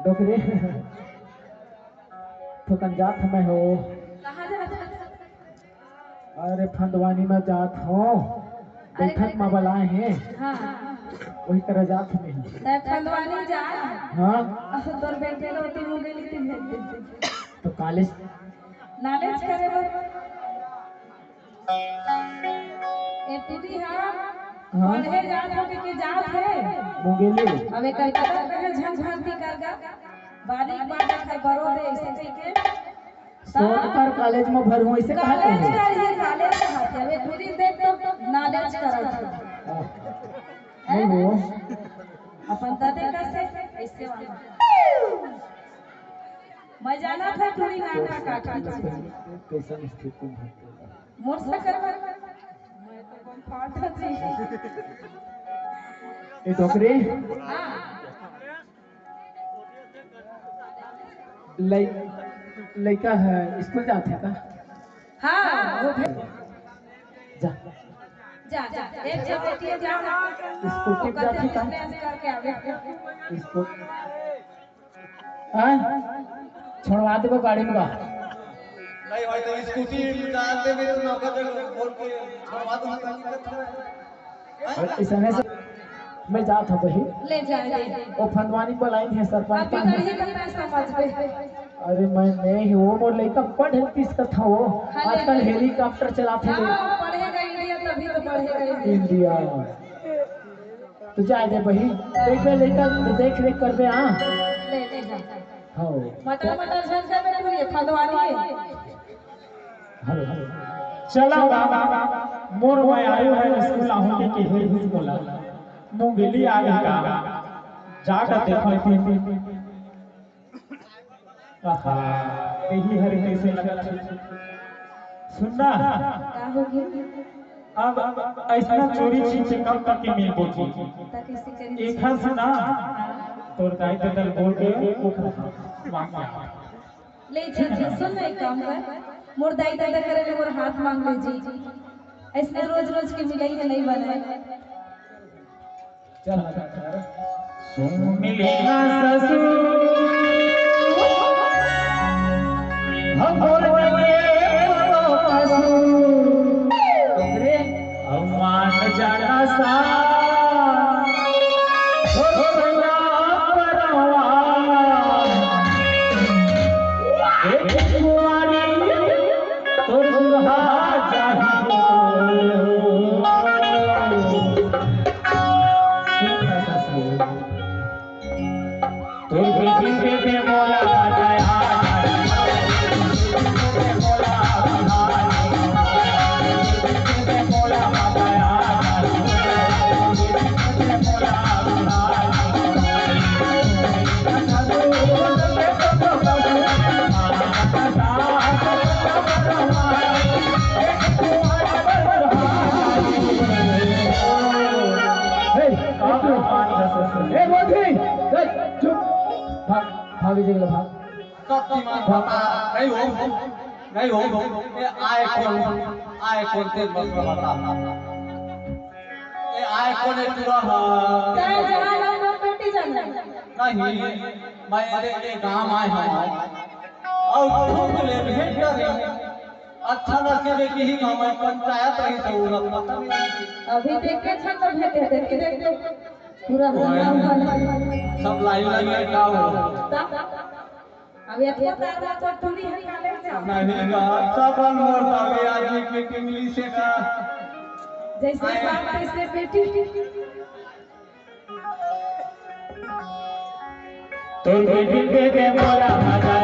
डोकरे तो कन जात मैं हो। कहाँ जाता? अरे फंदवानी में जात हो। बैठक में बुलाए हैं। हाँ वही तरह जात में। तै फंदवानी जा। हाँ तोर बेटे रोटी मुंगेली थी भेज दे। तो कॉलेज नॉलेज करे वो। ए टीवी हाँ हाँ पढ़े जात हो के जात है। मुंगेली अब एक कलकत्ता पे झंझाती करगा बारीक बारीक कर बरो दे ऐसे कह के सोनकर कॉलेज में भर हुई से कहते कॉलेज हैं। कर ही कॉलेज कहते हैं। अब पूरी देख तो नॉलेज करत नहीं वो अपन दादे का से ऐसे वाला मैं जाना था पूरी नाटक काट कैसा स्थिति में मोर से कर मैं तो कम फाट थी। ये डोकरे हां लड़का है स्कूल जाते हैं का। हां वो जा जा जा एक जब बेटी जा स्कूल के जाते का करके आवे स्कूल हां छोड़वा देबो गाड़ी में का नहीं भाई तो स्कूटी जाते में तो नौकर बोल के छुड़वा दो इस समय से मैं जात हूं वही ले जा ले वो फंदवानी बुलाइन है सरपंच अभी नहीं करना समझ पे। अरे मैं नहीं वो मोर लड़का पढ़ तीस का था वो आजकल हेलीकॉप्टर चलाते हैं हां पढ़ेगा इंडिया तभी तो बढ़ेगा इंडिया। तो जाए दे वही देख ले लड़का देख रेख कर दे। हाँ ले ले जा हाँ मटर मटर झंझा में पूरी फंदवानी है। हेलो हेलो चला बाबा मोर मैं आयो है स्कूल आऊंगे के हेर भी बोला मुंगेली आ गई का जाकर देखो आहा यही हर कैसे लगा सुनना का हो गया अब ऐसा चोरी छीन कब तक की मिल बोची ताकि से करी एक हंस ना तोर गाय तो दल बोल के मांग ले जा जी सुन एक काम कर मोर दाई दादा करे ले मोर हाथ मांग ले जी ऐसे रोज रोज के मिलाई है नहीं बनाए चल सुन मिलेगा ससुर हम बोल डोकरे हम मान जाना सा छोड़ना परवा एक कुआरी तो दुल्हा चाहिए तो बेटी पे मोला जाया भाभी जी भाग शक्तिमान बता नहीं हो ये आए कौन ते बस बता ये आए कौन है पूरा चाहे जहां ना बेटी जाना नहीं मैं ये गांव आए हूं और तुम ले भेंट कर अच्छा लगे कि ही गांव में पंचायत रही जरूरत पता नहीं अभी देख के छन तो भेटे देख देख पूरा सब लाइन लगे का हो अब ये तारा तो टूरी है काले जा नहीं ना सब मोर दावे आज की इंग्लिश का जैसे बात ऐसे बेटी तो बेटी पे मोला मजा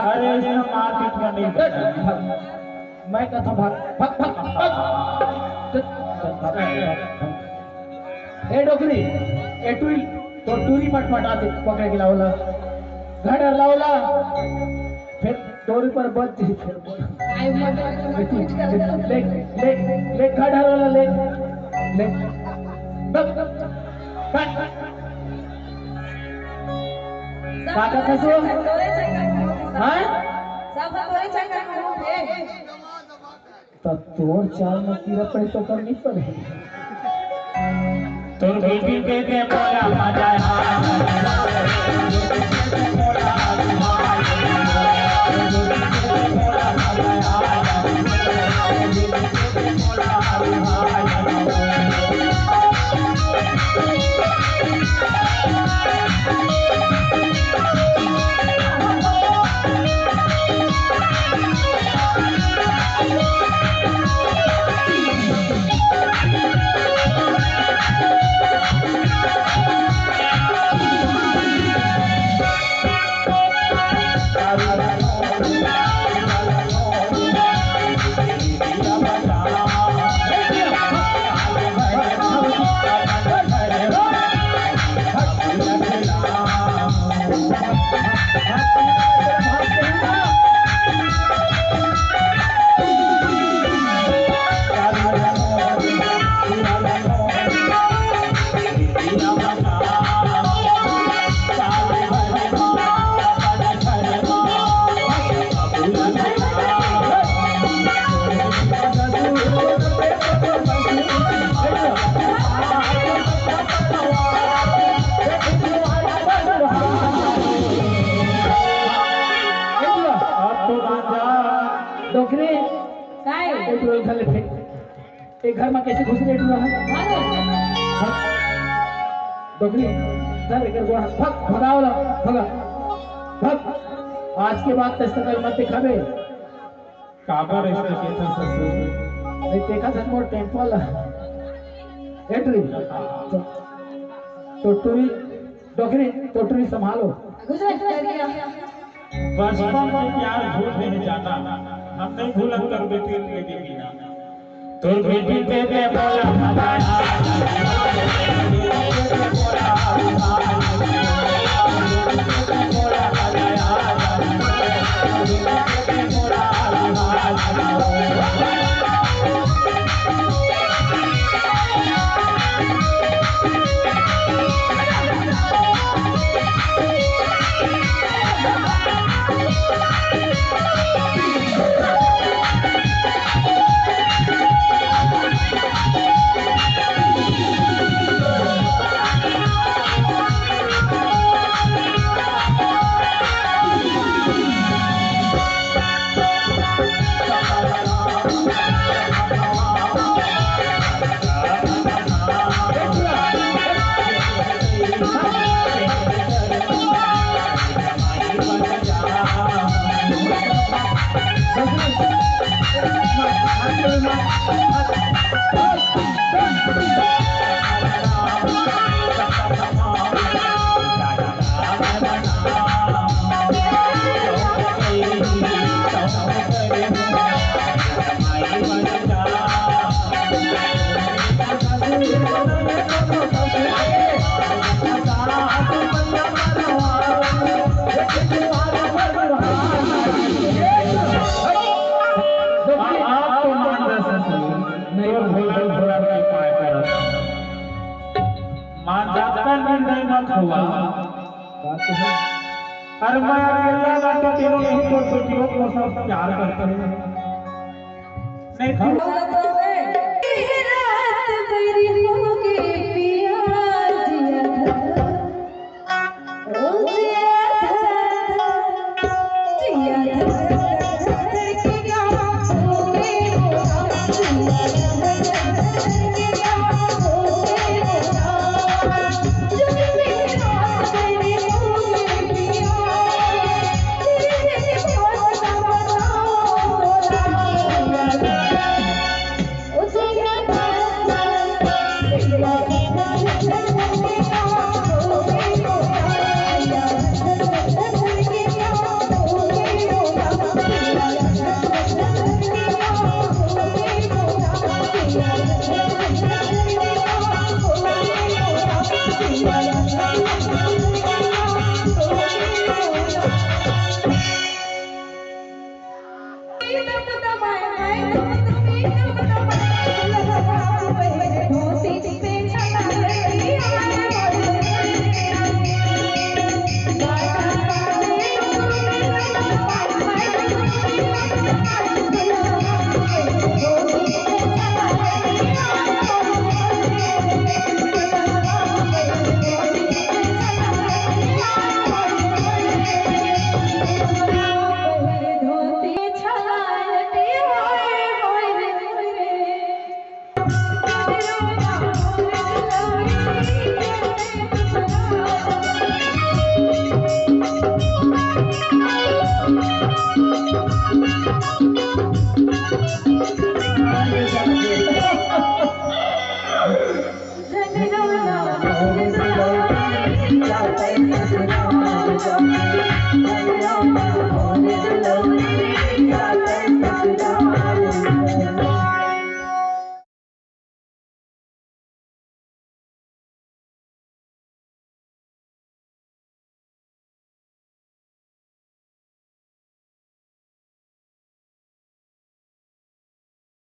अरे इसमें मारपीट में नहीं मैं कहता भाग ए डोकरी ए टूल तो टूरी मटमटा दे पकड़ के लाओला घर लाओला फिर डोरी पर बच जी फिर ले ले ले घर वाला ले ले काका कसो हां सब हमारे चक्कर में घूमे तो तोर चाल में कीड़ा पड़े तो करनी पड़े तोर बेटी के बोला मजा डोकरी काय एक रोल खाले थे एक घर में कैसे घुस गए तू डोकरी चल एक गोड़ा फक भगाओला भगा भग आज के बाद तस्तकल मत दिखावे काबर ऐसे के ससुर नहीं देखा था मोर टेंपल एटरी टोटरी डोकरी टोटरी संभालो गुजरात करिया बचपन में प्यार भूल नहीं जाता हम नहीं भूला कर बेटी के बिना तोर बेटी के बोला अरे मैं अकेला बात तेरे नहीं तो छोटियों को सब प्यार करते हैं नहीं रात मेरी होगी धोती छलायती होय होय रे